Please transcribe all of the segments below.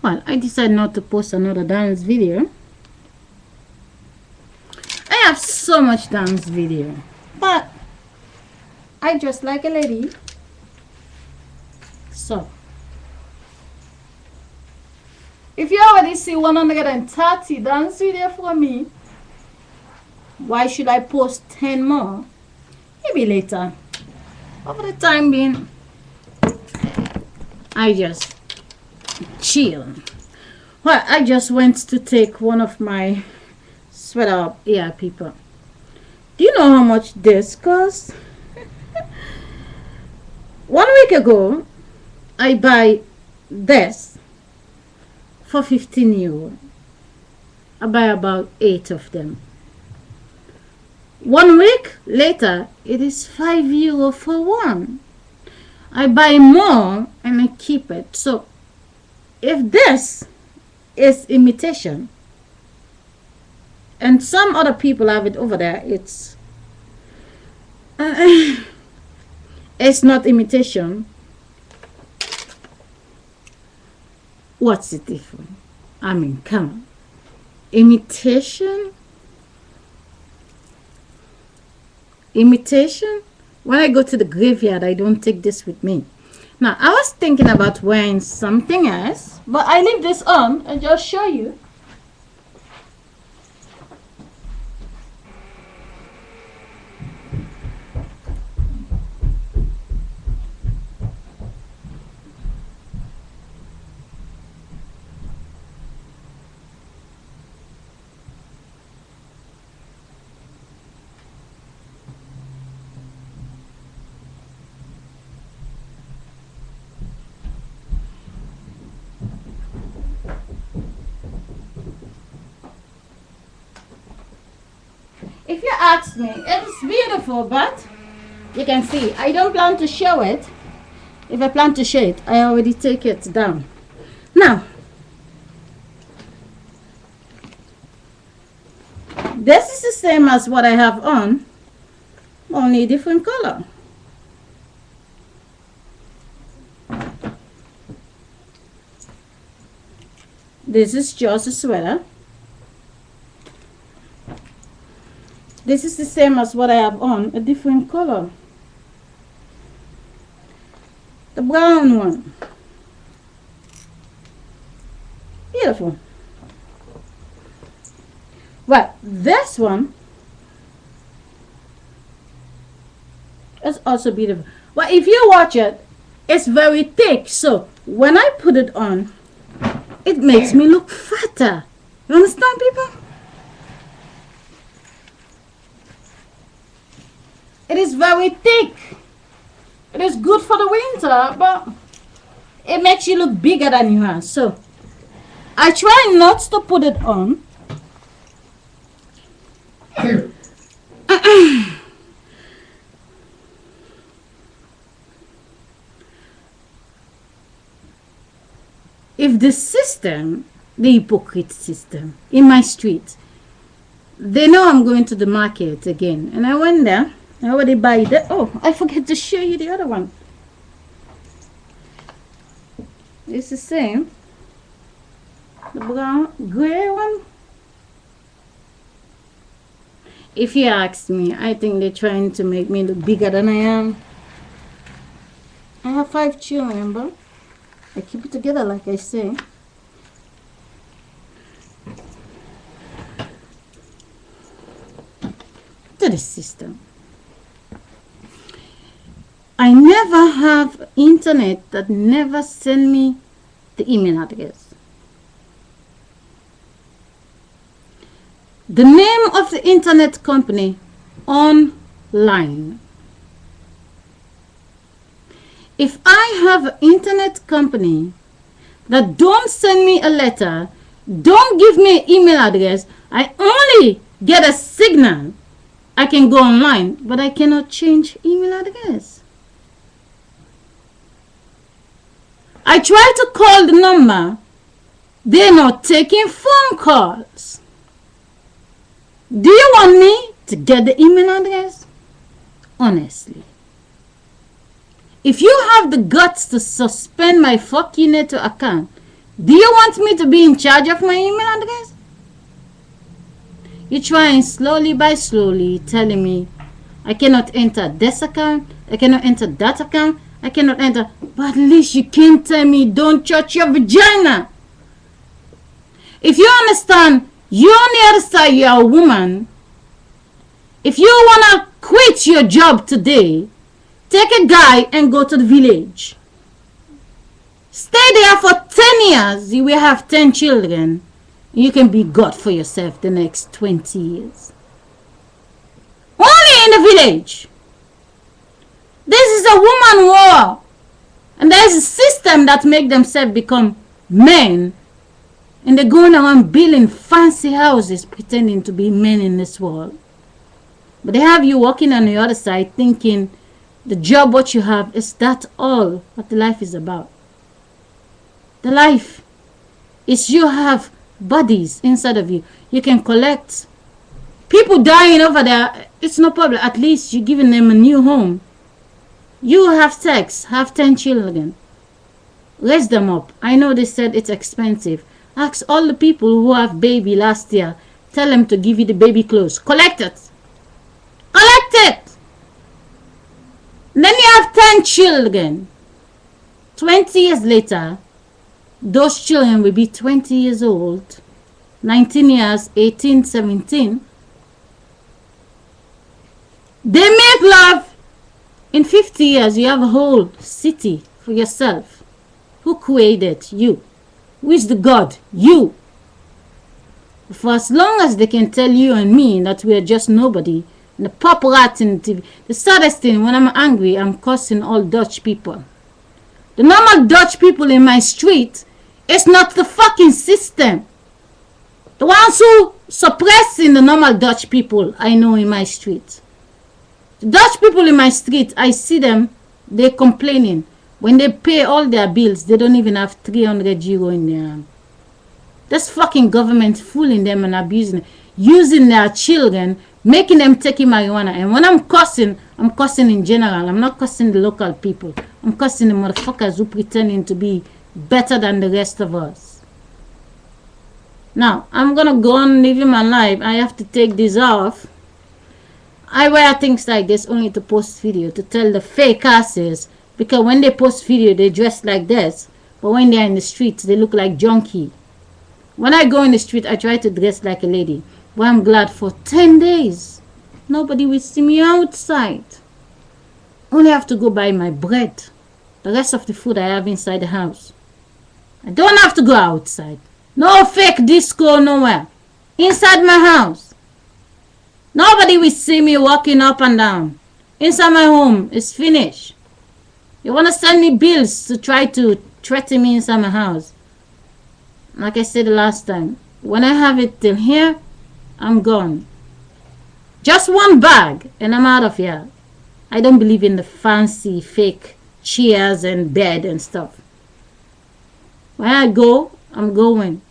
Well, I decided not to post another dance video. I have so much dance video, but I dress like a lady. So if you already see 130 dance video for me, why should I post 10 more? Maybe later. But for the time being, I just chill. Well, I just went to take one of my sweater up here, people. Do you know how much this costs? 1 week ago, I buy this for 15 euro. I buy about 8 of them. 1 week later, it is 5 euro for one. I buy more and I keep it. So if this is imitation and some other people have it over there, it's not imitation. What's the difference? I mean, come on. Imitation? When I go to the graveyard, I don't take this with me. Now, I was thinking about wearing something else, but I leave this on and just show you. If you ask me, it's beautiful, but you can see I don't plan to show it. If I plan to show it, I already take it down. Now, this is the same as what I have on, only a different color. This is just a sweater. This is the same as what I have on, a different color. The brown one. Beautiful. Well, this one is also beautiful. Well, if you watch it, it's very thick. So when I put it on, it makes me look fatter. You understand, people? It is very thick. It is good for the winter, but it makes you look bigger than you are. So I try not to put it on. If the system, the hypocrite system in my street, they know I'm going to the market again, and I went there. I already buy that. Oh, I forget to show you the other one. It's the same. The brown, gray one. If you ask me, I think they're trying to make me look bigger than I am. I have 5 children, but I keep it together, like I say. To the system. I never have internet that never send me the email address. The name of the internet company online. If I have an internet company that don't send me a letter, don't give me an email address, I only get a signal, I can go online, but I cannot change email address. I try to call the number, they're not taking phone calls. Do you want me to get the email address? Honestly. If you have the guts to suspend my fuck you network account, Do you want me to be in charge of my email address? You're trying slowly by slowly telling me I cannot enter this account, I cannot enter that account, I cannot enter. But at least you can tell me don't touch your vagina. If you understand, you on the other side, you're a woman. If you want to quit your job today, take a guy and go to the village. Stay there for 10 years. You will have 10 children. You can be God for yourself the next 20 years. Only in the village. This is a woman war. And there is a system that make themselves become men. And they're going around building fancy houses pretending to be men in this world. But they have you walking on the other side thinking the job what you have is that all what the life is about. The life is you have bodies inside of you. You can collect. People dying over there, it's no problem. At least you're giving them a new home. You have sex, have 10 children. Raise them up. I know they said it's expensive. Ask all the people who have baby last year. Tell them to give you the baby clothes. Collect it. Collect it. Then you have 10 children. 20 years later, those children will be 20 years old. 19 years, 18, 17. They make love. In 50 years, you have a whole city for yourself. Who created you? Who is the God? You. For as long as they can tell you and me that we are just nobody, and the pop rat in the TV. The saddest thing, when I'm angry, I'm cursing all Dutch people. The normal Dutch people in my street, it's not the fucking system. The ones who suppressing the normal Dutch people, I know in my street. The Dutch people in my street, I see them, they're complaining. When they pay all their bills, they don't even have 300 euro in their hand. This fucking government fooling them and abusing them, using their children, making them taking marijuana. And when I'm cussing in general. I'm not cussing the local people. I'm cussing the motherfuckers who pretending to be better than the rest of us. Now, I'm gonna go on living my life. I have to take this off. I wear things like this only to post video, to tell the fake asses, because when they post video, they dress like this. But when they're in the streets, they look like junkie. When I go in the street, I try to dress like a lady. But I'm glad for 10 days. Nobody will see me outside. Only have to go buy my bread. The rest of the food I have inside the house. I don't have to go outside. No fake disco nowhere. Inside my house. Nobody will see me walking up and down. Inside my home, it's finished. You want to send me bills to try to threaten me inside my house. Like I said the last time, when I have it till here, I'm gone. Just one bag and I'm out of here. I don't believe in the fancy fake chairs and bed and stuff. When I go, I'm going.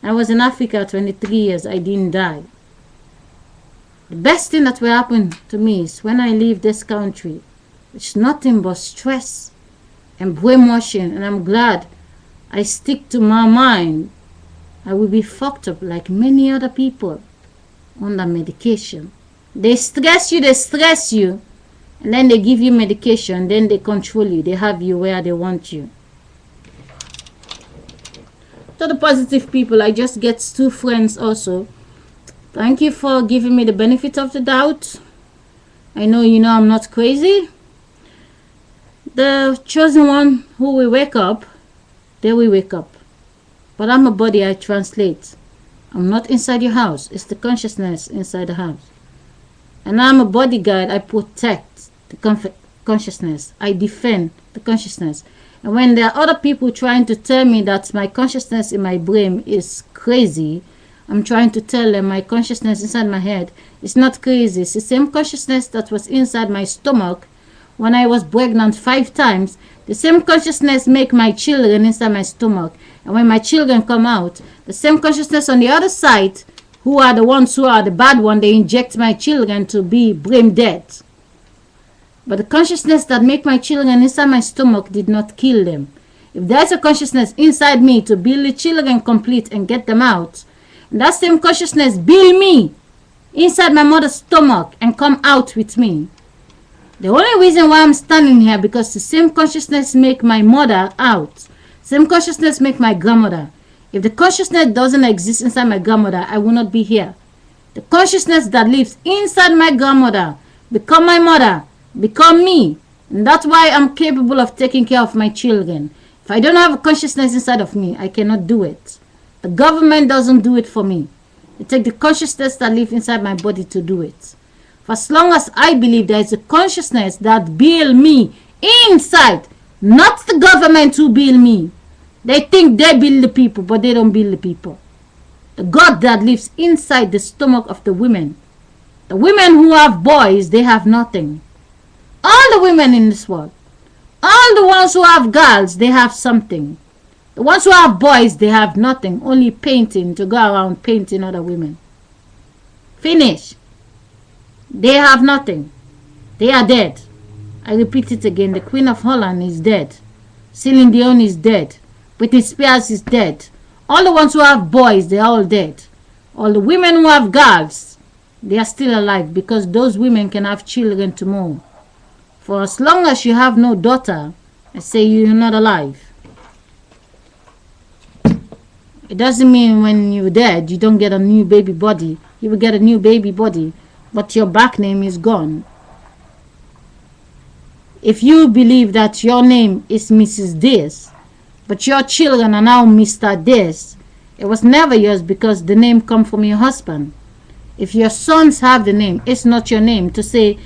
I was in Africa 23 years. I didn't die. The best thing that will happen to me is when I leave this country, it's nothing but stress and brainwashing, and I'm glad I stick to my mind. I will be fucked up like many other people on that medication. They stress you, and then they give you medication, then they control you. They have you where they want you. To the positive people, I just get 2 friends also. Thank you for giving me the benefit of the doubt. I know you know I'm not crazy. The chosen one who will wake up, they will wake up. But I'm a body, I translate. I'm not inside your house. It's the consciousness inside the house. And I'm a bodyguard. I protect the consciousness. I defend the consciousness. And when there are other people trying to tell me that my consciousness in my brain is crazy, I'm trying to tell them my consciousness inside my head is not crazy. It's the same consciousness that was inside my stomach when I was pregnant 5 times. The same consciousness make my children inside my stomach. And when my children come out, the same consciousness on the other side, who are the ones who are the bad one, they inject my children to be brain dead. But the consciousness that make my children inside my stomach did not kill them. If there's a consciousness inside me to build the children complete and get them out, that same consciousness build me inside my mother's stomach and come out with me. The only reason why I'm standing here, because the same consciousness make my mother out. Same consciousness make my grandmother. If the consciousness doesn't exist inside my grandmother, I will not be here. The consciousness that lives inside my grandmother become my mother, become me. And that's why I'm capable of taking care of my children. If I don't have a consciousness inside of me, I cannot do it. The government doesn't do it for me. It takes the consciousness that lives inside my body to do it. For as long as I believe there is a consciousness that build me inside, not the government who build me. They think they build the people, but they don't build the people. The God that lives inside the stomach of the women. The women who have boys, they have nothing. All the women in this world, all the ones who have girls, they have something. The ones who have boys, they have nothing, only painting, to go around painting other women. Finish. They have nothing. They are dead. I repeat it again. The Queen of Holland is dead. Celine Dion is dead. Britney Spears is dead. All the ones who have boys, they are all dead. All the women who have girls, they are still alive, because those women can have children tomorrow. For as long as you have no daughter, I say you're not alive. It doesn't mean when you're dead, you don't get a new baby body. You will get a new baby body, but your back name is gone. If you believe that your name is Mrs. This, but your children are now Mr. This, it was never yours, because the name come from your husband. If your sons have the name, it's not your name. To say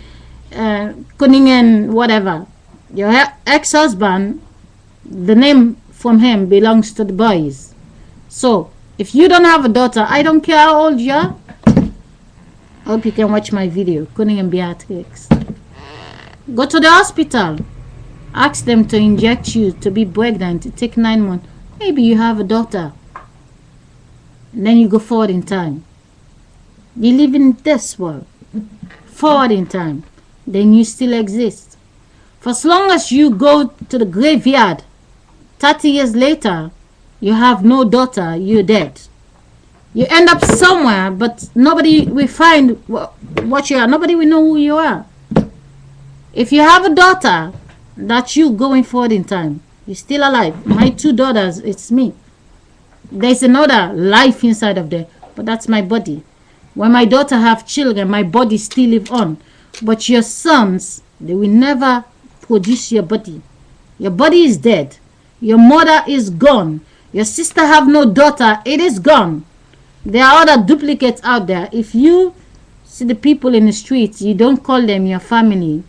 Cunningham whatever, your ex-husband, the name from him belongs to the boys. So if you don't have a daughter, I don't care how old you are. I hope you can watch my video, Cunningham Beatrix. Go to the hospital. Ask them to inject you to be pregnant. It takes 9 months. Maybe you have a daughter. And then you go forward in time. You live in this world. Forward in time. Then you still exist. For as long as you go to the graveyard, 30 years later, you have no daughter, you're dead. You end up somewhere, but nobody will find what you are. Nobody will know who you are. If you have a daughter, that's you going forward in time. You're still alive. My 2 daughters, it's me. There's another life inside of there, but that's my body. When my daughter have children, my body still live on. But your sons, they will never produce your body. Your body is dead. Your mother is gone. Your sister have no daughter, it is gone. There are other duplicates out there. If you see the people in the streets, you don't call them your family.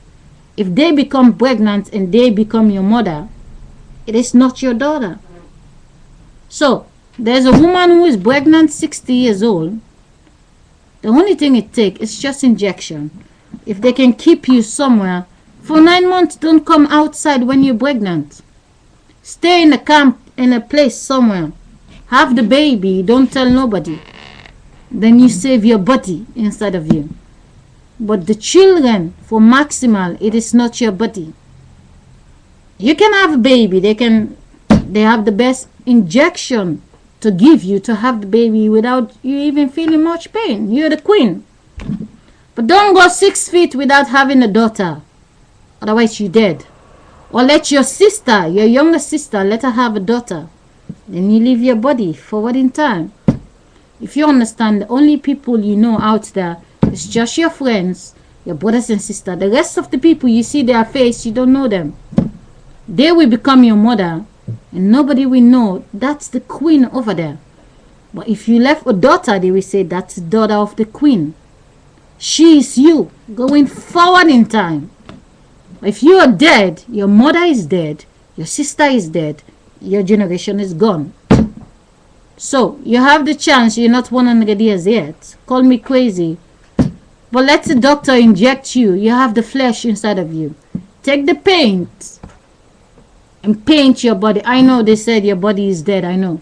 If they become pregnant and they become your mother, it is not your daughter. So there's a woman who is pregnant, 60 years old. The only thing it takes is just injection. If they can keep you somewhere for 9 months, don't come outside when you're pregnant. Stay in a camp, in a place somewhere. Have the baby, don't tell nobody. Then you save your body inside of you. But the children, for maximal, it is not your body. You can have a baby. They have the best injection to give you to have the baby without you even feeling much pain. You're the queen. But don't go 6 feet without having a daughter. Otherwise you're dead. Or let your sister, your younger sister, let her have a daughter. Then you leave your body forward in time. If you understand, the only people you know out there is just your friends, your brothers and sisters. The rest of the people, you see their face, you don't know them. They will become your mother, and nobody will know that's the queen over there. But if you left a daughter, they will say that's the daughter of the queen. She is you, going forward in time. If you are dead, your mother is dead, your sister is dead, your generation is gone. So you have the chance. You're not 100 years yet. Call me crazy, but let the doctor inject you. You have the flesh inside of you. Take the paint and paint your body. I know they said your body is dead, I know,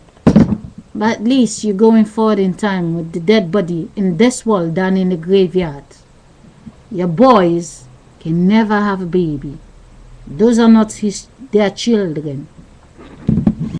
but at least you're going forward in time with the dead body in this world down in the graveyard. Your boys can never have a baby. Those are not their children.